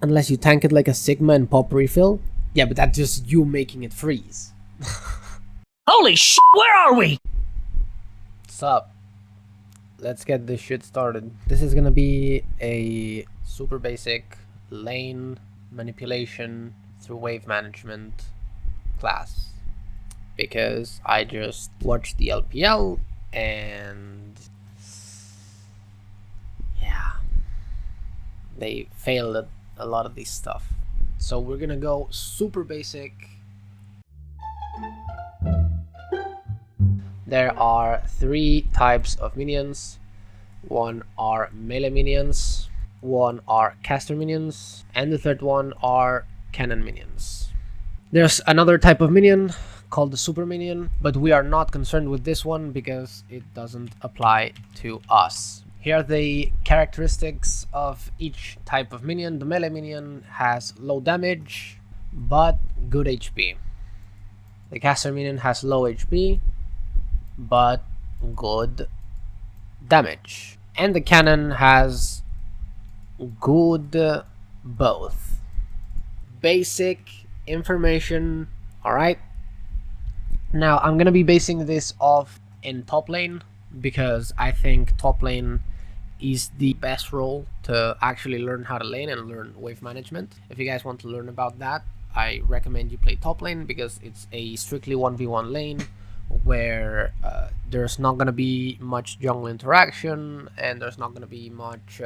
Unless you tank it like a Sigma and pop refill. Yeah, but that's just you making it freeze. Holy shit, where are we? Sup? Let's get this shit started. This is gonna be a super basic lane manipulation through wave management class. Because I just watched the LPL and yeah, they failed at a lot of this stuff. So we're gonna go super basic. There are 3 types of minions. One are melee minions, one are caster minions, and the third one are cannon minions. There's another type of minion called the super minion, but we are not concerned with this one because it doesn't apply to us. Here are the characteristics of each type of minion. The melee minion has low damage, but good HP. The caster minion has low HP, but good damage. And the cannon has good both. Basic information, alright? Now, I'm gonna be basing this off in top lane because I think top lane is the best role to actually learn how to lane and learn wave management. If you guys want to learn about that, I recommend you play top lane because it's a strictly 1v1 lane where there's not gonna be much jungle interaction and there's not gonna be much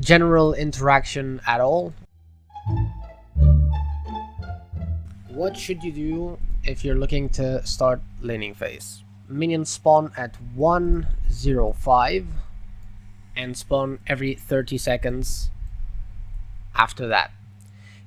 general interaction at all. What should you do if you're looking to start laning phase? Minions spawn at 105 and spawn every 30 seconds after that.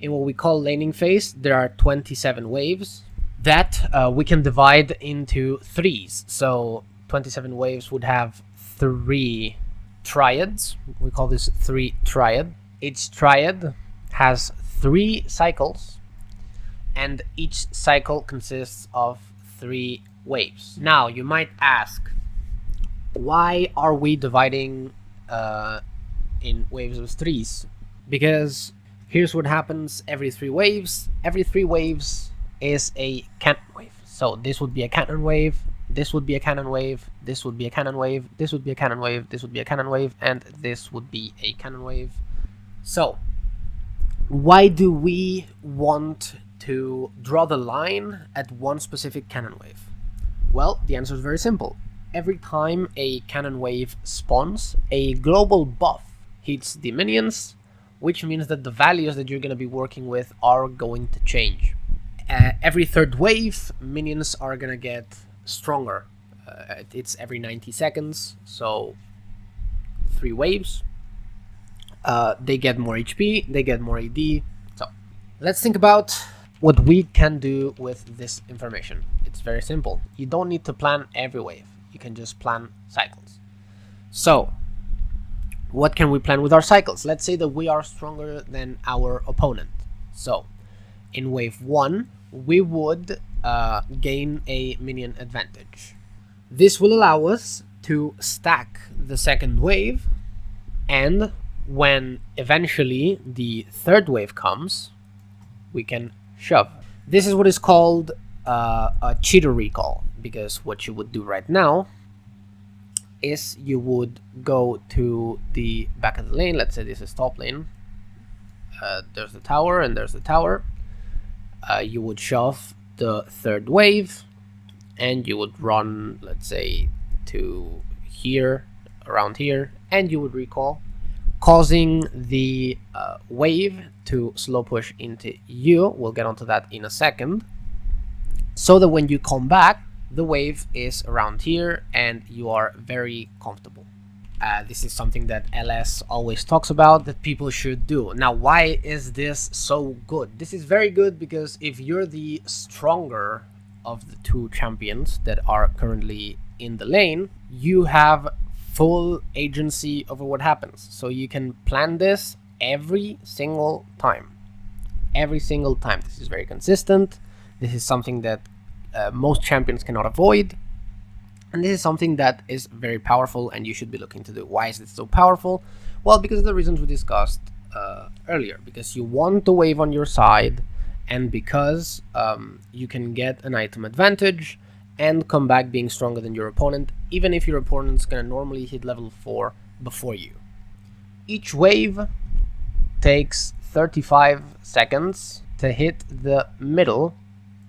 In what we call laning phase, there are 27 waves that we can divide into 3s. So 27 waves would have 3 triads. We call this 3 triad. Each triad has 3 cycles, and each cycle consists of 3 waves. Now, you might ask, why are we dividing in waves of 3s? Because here's what happens every 3 waves. Every 3 waves is a cannon wave. So this would be a cannon wave, this would be a cannon wave, this would be a cannon wave, this would be a cannon wave, this would be a cannon wave, and this would be a cannon wave. So, why do we want to draw the line at one specific cannon wave? Well, the answer is very simple. Every time a cannon wave spawns, a global buff hits the minions, which means that the values that you're going to be working with are going to change. Every 3rd wave, minions are going to get stronger. It's every 90 seconds, so 3 waves. They get more HP, they get more AD. So let's think about what we can do with this information. It's very simple. You don't need to plan every wave. You can just plan cycles. So what can we plan with our cycles? Let's say that we are stronger than our opponent. So in wave 1, we would gain a minion advantage. This will allow us to stack the 2nd wave, and when eventually the 3rd wave comes, we can shove. This is what is called a cheater recall, because what you would do right now is you would go to the back of the lane. Let's say this is top lane. There's the tower and there's the tower. You would shove the 3rd wave and you would run, let's say, to here, around here, and you would recall, causing the wave to slow push into you. We'll get onto that in a second. So that when you come back, the wave is around here and you are very comfortable. This is something that LS always talks about that people should do. Now, why is this so good? This is very good because if you're the stronger of the 2 champions that are currently in the lane, you have full agency over what happens. So you can plan this every single time. Every single time. This is very consistent. This is something that most champions cannot avoid. And this is something that is very powerful and you should be looking to do. Why is it so powerful? Well, because of the reasons we discussed earlier, because you want the wave on your side, and because you can get an item advantage and come back being stronger than your opponent, even if your opponent's gonna normally hit level 4 before you. Each wave takes 35 seconds to hit the middle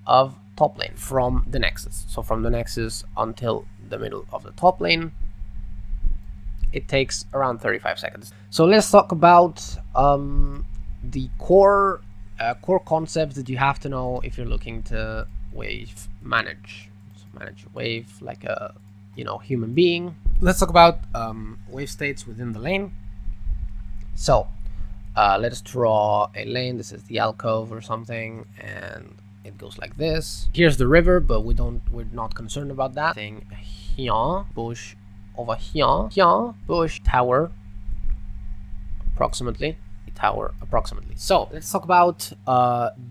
of top lane from the nexus. So from the nexus until the middle of the top lane, it takes around 35 seconds. So let's talk about the core concepts that you have to know if you're looking to wave manage. So manage your wave like a human being. Let's talk about wave states within the lane. So let's draw a lane. This is the alcove or something, and it goes like this. Here's the river, but we're not concerned about that thing. Here, bush over here, bush, tower, approximately. So let's talk about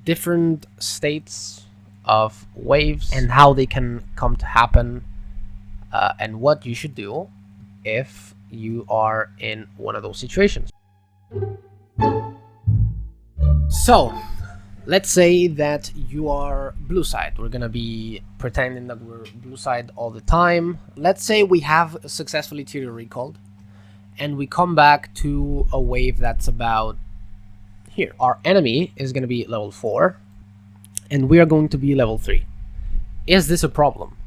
different states of waves and how they can come to happen, and what you should do if you are in one of those situations. So let's say that you are blue side. We're gonna be pretending that we're blue side all the time. Let's say we have successfully tier recalled, and we come back to a wave that's about here. Our enemy is gonna be level 4, and we are going to be level 3. Is this a problem?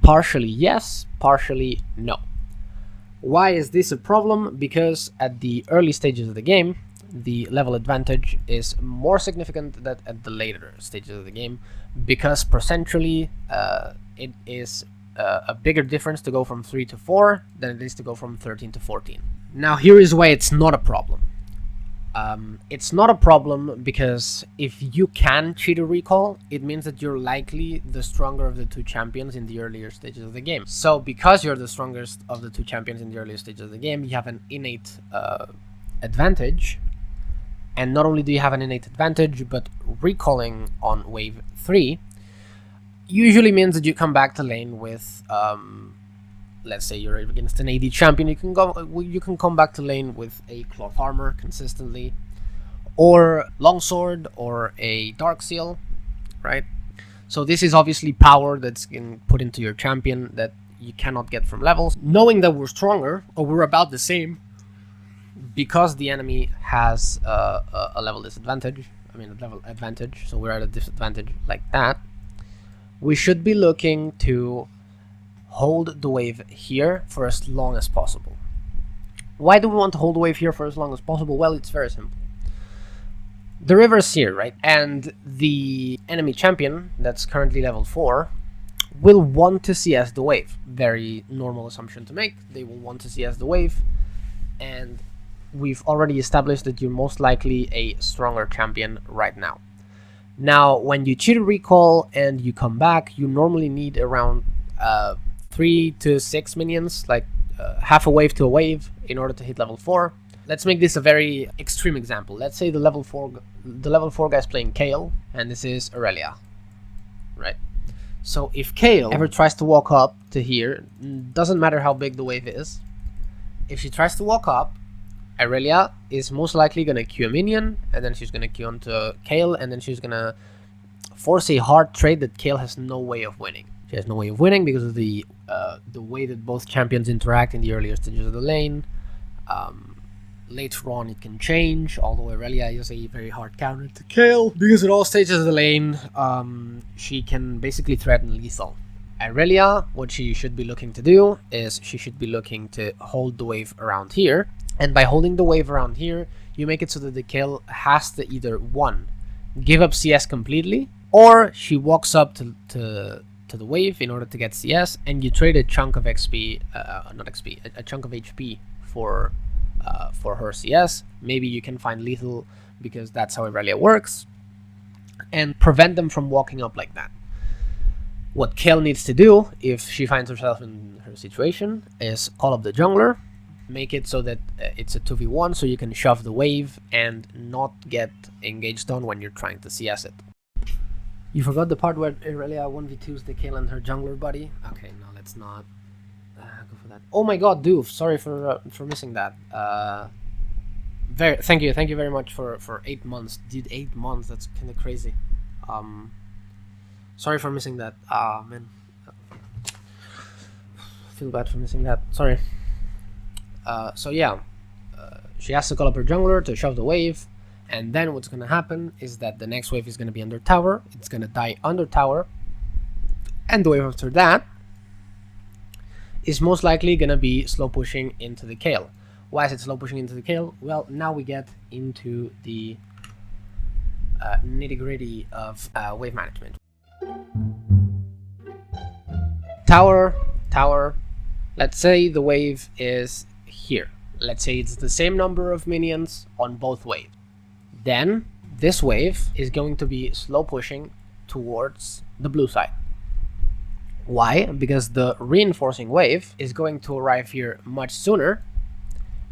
Partially yes, partially no. Why is this a problem? Because at the early stages of the game, the level advantage is more significant than at the later stages of the game, because percentually it is a bigger difference to go from 3 to 4 than it is to go from 13 to 14. Now here is why it's not a problem. It's not a problem because if you can cheat a recall, it means that you're likely the stronger of the two champions in the earlier stages of the game. So because you're the strongest of the two champions in the earlier stages of the game, you have an innate advantage. And not only do you have an innate advantage, but recalling on wave 3 usually means that you come back to lane with, let's say you're against an AD champion, you can come back to lane with a cloth armor consistently, or longsword, or a dark seal, right? So this is obviously power that's been put into your champion that you cannot get from levels. Knowing that we're stronger, or we're about the same, because the enemy has a level disadvantage, a level advantage, so we're at a disadvantage like that, we should be looking to hold the wave here for as long as possible. Why do we want to hold the wave here for as long as possible? Well, it's very simple. The river's here, right? And the enemy champion that's currently level 4 will want to CS the wave. Very normal assumption to make. They will want to CS the wave, and we've already established that you're most likely a stronger champion right now. Now, when you cheat a recall and you come back, you normally need around 3 to 6 minions, like half a wave to a wave, in order to hit level 4. Let's make this a very extreme example. Let's say the level 4 guy's playing Kayle, and this is Aurelia, right? So if Kayle ever tries to walk up to here, doesn't matter how big the wave is, if she tries to walk up, Aurelia is most likely going to Q a minion, and then she's going to Q onto Kayle, and then she's going to force a hard trade that Kayle has no way of winning. She has no way of winning because of the way that both champions interact in the earlier stages of the lane. Later on it can change, although Aurelia is a very hard counter to Kayle, because at all stages of the lane she can basically threaten lethal. Aurelia, what she should be looking to do is she should be looking to hold the wave around here. And by holding the wave around here, you make it so that the Kayle has to either, 1, give up CS completely, or she walks up to the wave in order to get CS, and you trade a chunk of XP, a chunk of HP for her CS. Maybe you can find lethal, because that's how Aurelia works, and prevent them from walking up like that. What Kayle needs to do, if she finds herself in her situation, is call up the jungler, make it so that it's a 2v1, so you can shove the wave and not get engaged on when you're trying to CS it. You forgot the part where Aurelia 1v2s the Kayle and her jungler buddy? Okay, no, let's not go for that. Oh my god, Doof, sorry for missing that. Thank you very much for 8 months, dude. 8 months, that's kind of crazy. Sorry for missing that. Man, feel bad for missing that. Sorry. So yeah, she has to call up her jungler to shove the wave, and then what's gonna happen is that the next wave is gonna be under tower. It's gonna die under tower, and the wave after that is most likely gonna be slow pushing into the Kayle. Why is it slow pushing into the Kayle? Well, now we get into the nitty-gritty of wave management. Tower. Let's say the wave is here. Let's say it's the same number of minions on both waves. Then this wave is going to be slow pushing towards the blue side. Why? Because the reinforcing wave is going to arrive here much sooner,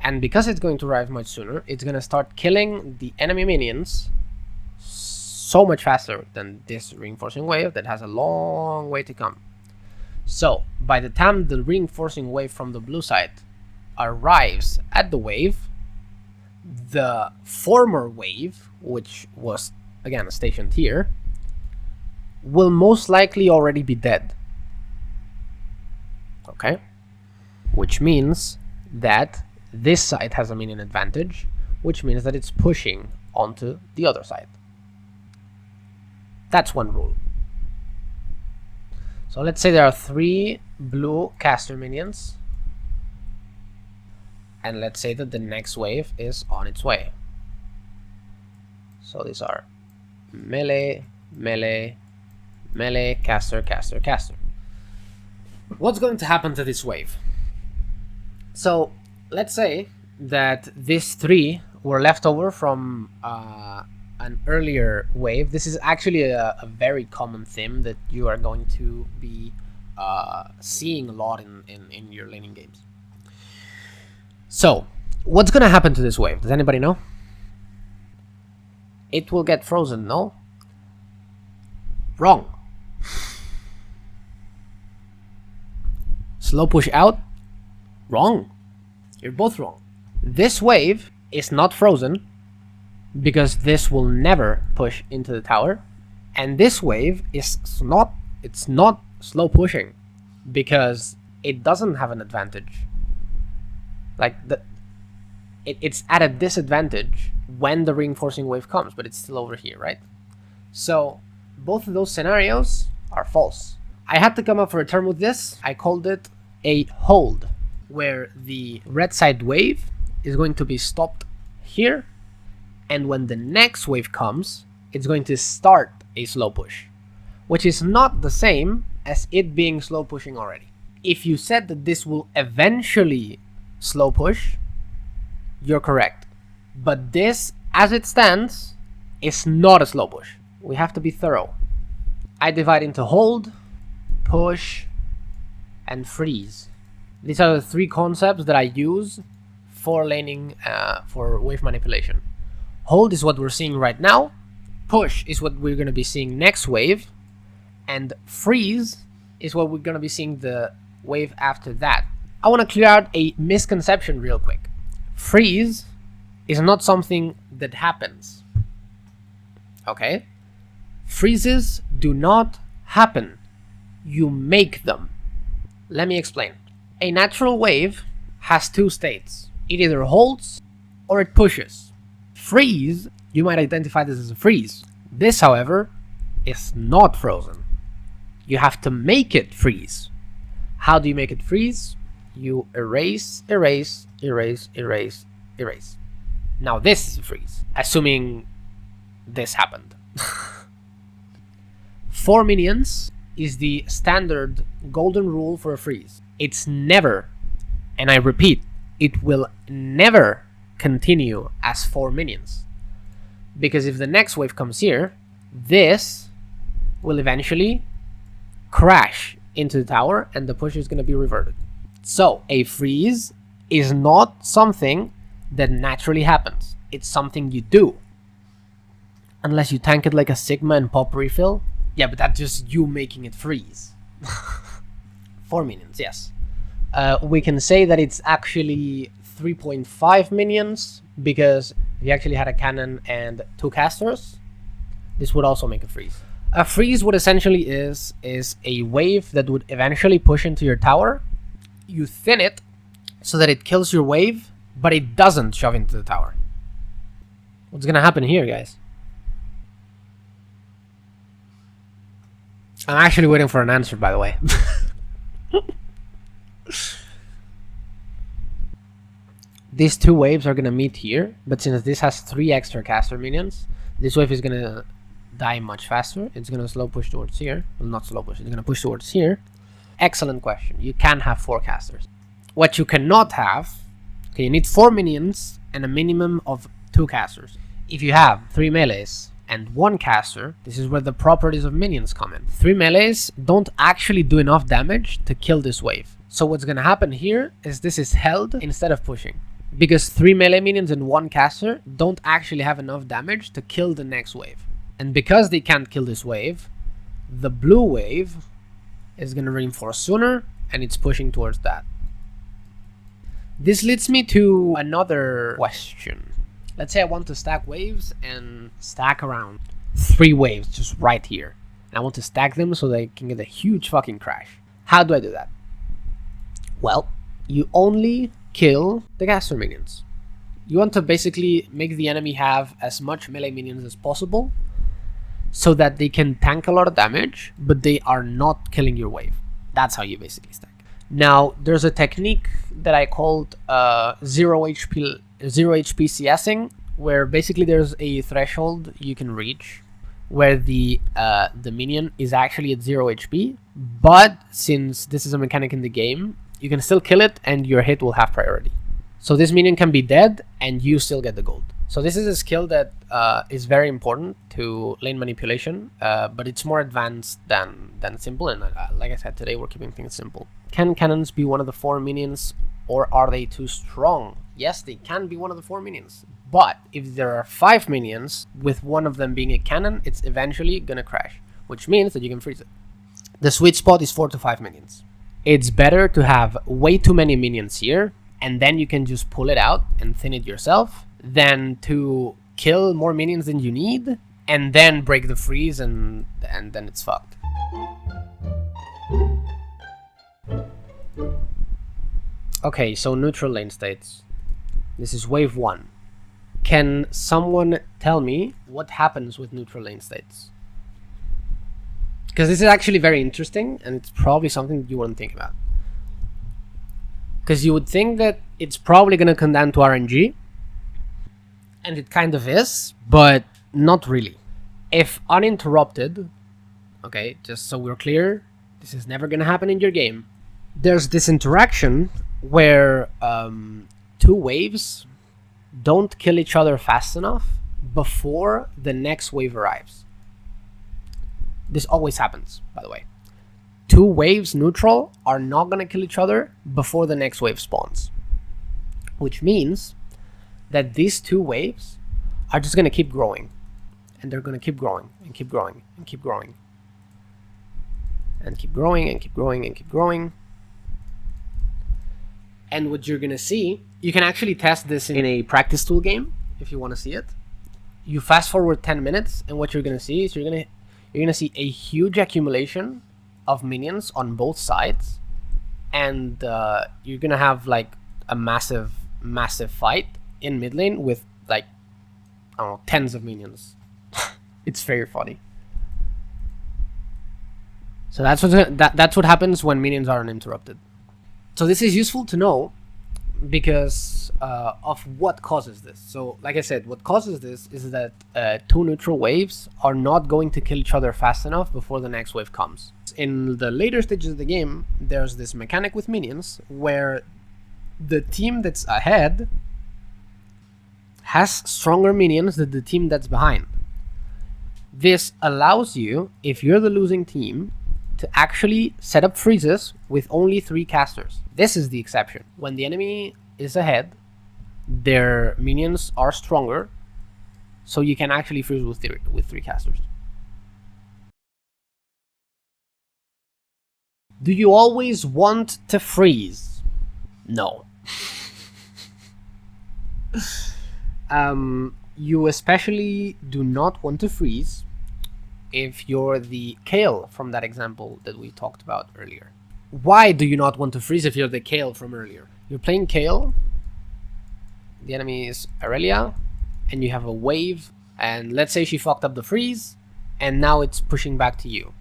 and because it's going to arrive much sooner, it's going to start killing the enemy minions so much faster than this reinforcing wave that has a long way to come. So by the time the reinforcing wave from the blue side arrives at the wave, the former wave, which was again stationed here, will most likely already be dead. Okay, which means that this side has a minion advantage, which means that it's pushing onto the other side. That's one rule. So let's say there are 3 blue caster minions, and let's say that the next wave is on its way. So these are melee, caster. What's going to happen to this wave? So let's say that these 3 were left over from an earlier wave. This is actually a very common theme that you are going to be seeing a lot in your laning games. So what's going to happen to this wave? Does anybody know? It will get frozen, no? Wrong. Slow push out? Wrong. You're both wrong. This wave is not frozen because this will never push into the tower, and this wave is not slow pushing because it doesn't have an advantage. Like it's at a disadvantage when the reinforcing wave comes, but it's still over here, right? So both of those scenarios are false. I had to come up with a term with this. I called it a hold, where the red side wave is going to be stopped here, and when the next wave comes, it's going to start a slow push, which is not the same as it being slow pushing already. If you said that this will eventually slow push, you're correct. But this, as it stands, is not a slow push. We have to be thorough. I divide into hold, push, and freeze. These are the 3 concepts that I use for laning, for wave manipulation. Hold is what we're seeing right now, push is what we're going to be seeing next wave, and freeze is what we're going to be seeing the wave after that. I want to clear out a misconception real quick. Freeze is not something that happens. Okay? Freezes do not happen. You make them. Let me explain. A natural wave has 2 states. It either holds or it pushes. Freeze, you might identify this as a freeze. This, however, is not frozen. You have to make it freeze. How do you make it freeze? You erase. Now this is a freeze, assuming this happened. 4 minions is the standard golden rule for a freeze. It's never, and I repeat, it will never continue as 4 minions. Because if the next wave comes here, this will eventually crash into the tower and the push is going to be reverted. So a freeze is not something that naturally happens. It's something you do. Unless you tank it like a Sigma and pop refill. Yeah, but that's just you making it freeze. 4 minions, yes. We can say that it's actually 3.5 minions, because if you actually had a cannon and 2 casters, this would also make a freeze. A freeze, what essentially is a wave that would eventually push into your tower. You thin it so that it kills your wave, but it doesn't shove into the tower. What's gonna happen here, guys? I'm actually waiting for an answer, by the way. These 2 waves are gonna meet here, but since this has 3 extra caster minions, this wave is gonna die much faster. It's gonna slow push towards here. Well, not slow push, it's gonna push towards here. Excellent question. You can have 4 casters. What you cannot have, okay, you need 4 minions and a minimum of 2 casters. If you have 3 melees and 1 caster, this is where the properties of minions come in. 3 melees don't actually do enough damage to kill this wave. So what's gonna happen here is this is held instead of pushing, because 3 melee minions and 1 caster don't actually have enough damage to kill the next wave. And because they can't kill this wave, the blue wave is gonna reinforce sooner, and it's pushing towards that. This leads me to another question. Let's say I want to stack waves and stack around 3 waves just right here. And I want to stack them so they can get a huge fucking crash. How do I do that? Well, you only kill the caster minions. You want to basically make the enemy have as much melee minions as possible so that they can tank a lot of damage, but they are not killing your wave. That's how you basically stack. Now, there's a technique that I called 0 HP CSing, where basically there's a threshold you can reach where the minion is actually at 0 HP, but since this is a mechanic in the game, you can still kill it and your hit will have priority. So this minion can be dead and you still get the gold. So this is a skill that is very important to lane manipulation, but it's more advanced than simple, and like I said, today we're keeping things simple. Can cannons be one of the 4 minions, or are they too strong? Yes, they can be one of the 4 minions, but if there are 5 minions, with one of them being a cannon, it's eventually gonna crash, which means that you can freeze it. The sweet spot is 4 to 5 minions. It's better to have way too many minions here, and then you can just pull it out and thin it yourself, than to kill more minions than you need and then break the freeze and then it's fucked. Okay, so neutral lane states. This is wave 1. Can someone tell me what happens with neutral lane states? Because this is actually very interesting, and it's probably something you wouldn't think about. Because you would think that it's probably going to come down to RNG, and it kind of is, but not really. If uninterrupted, okay, just so we're clear, this is never going to happen in your game. There's this interaction where 2 waves don't kill each other fast enough before the next wave arrives. This always happens, by the way. 2 waves neutral are not going to kill each other before the next wave spawns, which means that these 2 waves are just going to keep growing, and they're going to keep growing and keep growing and keep growing and keep growing and keep growing and keep growing. And what you're going to see, you can actually test this in a practice tool game if you want to see it. You fast forward 10 minutes, and what you're going to see is you're going to see a huge accumulation of minions on both sides, and you're going to have like a massive fight in mid lane with like, I don't know, tens of minions. It's very funny. So that's what happens when minions are uninterrupted. So this is useful to know because of what causes this. So like I said, what causes this is that 2 neutral waves are not going to kill each other fast enough before the next wave comes. In the later stages of the game, there's this mechanic with minions where the team that's ahead has stronger minions than the team that's behind. This allows you, if you're the losing team, to actually set up freezes with only 3 casters. This is the exception. When the enemy is ahead, their minions are stronger, so you can actually freeze with 3 casters. Do you always want to freeze? No. You especially do not want to freeze if you're the Kale from that example that we talked about earlier. Why do you not want to freeze if you're the Kale from earlier? You're playing Kale, the enemy is Aurelia, and you have a wave, and let's say she fucked up the freeze, and now it's pushing back to you.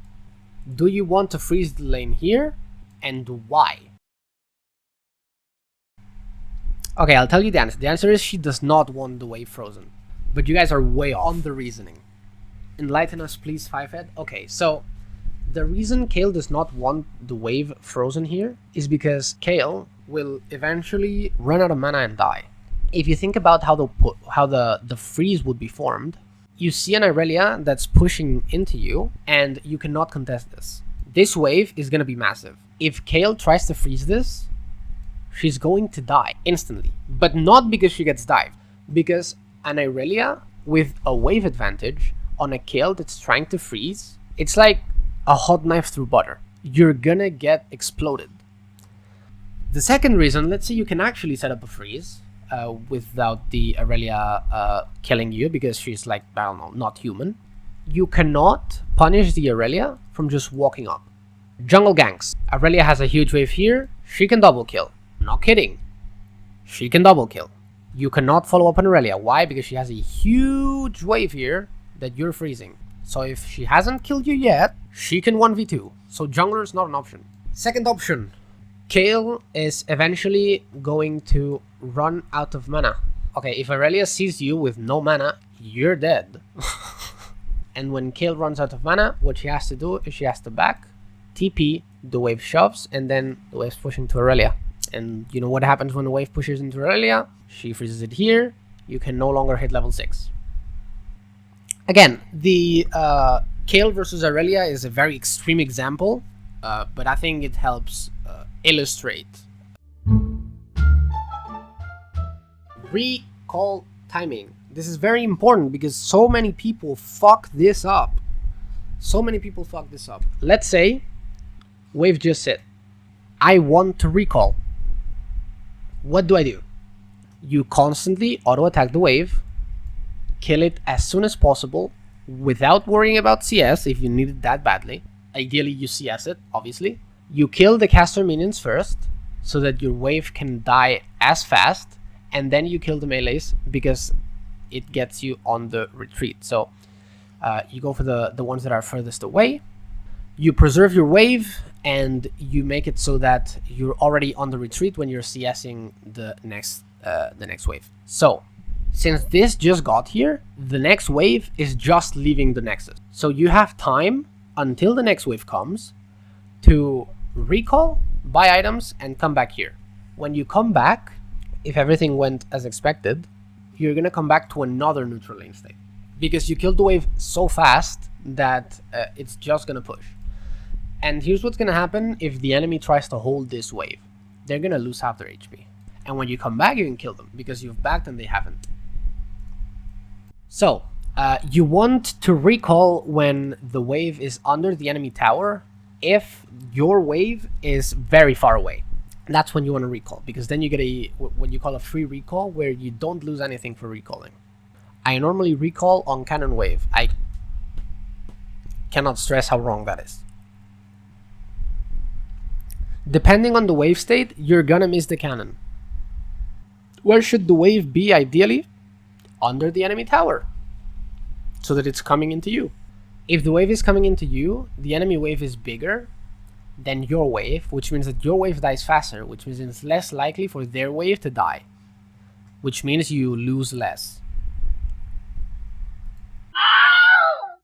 Do you want to freeze the lane here, and why? Okay, I'll tell you the answer. The answer is she does not want the wave frozen. But you guys are way off on the reasoning. Enlighten us, please, Fivehead. Okay, so the reason Kale does not want the wave frozen here is because Kale will eventually run out of mana and die. If you think about how the freeze would be formed, you see an Aurelia that's pushing into you, and you cannot contest this. This wave is going to be massive. If Kale tries to freeze this, she's going to die instantly. But not because she gets dived, because an Aurelia with a wave advantage on a Kale that's trying to freeze, it's like a hot knife through butter. You're gonna get exploded. The second reason, let's say you can actually set up a freeze without the Aurelia killing you because she's like, I don't know, not human. You cannot punish the Aurelia from just walking up. Jungle ganks. Aurelia has a huge wave here. She can double kill. Not kidding. She can double kill. You cannot follow up on Aurelia. Why? Because she has a huge wave here that you're freezing. So if she hasn't killed you yet, she can 1v2. So jungler is not an option. Second option. Kale is eventually going to run out of mana. Okay, if Aurelia sees you with no mana, you're dead. And when Kale runs out of mana, what she has to do is she has to back, TP, the wave shoves, and then the wave's pushing to Aurelia. And you know what happens when the wave pushes into Aurelia? She freezes it here. You can no longer hit level 6. Again, the Kale versus Aurelia is a very extreme example, but I think it helps illustrate. Recall timing. This is very important because so many people fuck this up. Let's say wave just hit. I want to recall. What do? You constantly auto-attack the wave, kill it as soon as possible without worrying about CS if you need it that badly. Ideally, you CS it, obviously. You kill the caster minions first so that your wave can die as fast, and then you kill the melees because it gets you on the retreat. So you go for the ones that are furthest away. You preserve your wave, and you make it so that you're already on the retreat when you're CSing the next wave. So, since this just got here, the next wave is just leaving the nexus. So you have time until the next wave comes to recall, buy items, and come back here. When you come back, if everything went as expected, you're gonna come back to another neutral lane state. Because you killed the wave so fast that it's just gonna push. And here's what's gonna happen if the enemy tries to hold this wave. They're gonna lose half their HP. And when you come back, you can kill them because you've backed and they haven't. So, you want to recall when the wave is under the enemy tower if your wave is very far away. That's when you want to recall, because then you get what you call a free recall where you don't lose anything for recalling. I normally recall on cannon wave. I cannot stress how wrong that is. Depending on the wave state, you're gonna miss the cannon. Where should the wave be ideally? Under the enemy tower, so that it's coming into you. If the wave is coming into you, the enemy wave is bigger than your wave, which means that your wave dies faster, which means it's less likely for their wave to die, which means you lose less.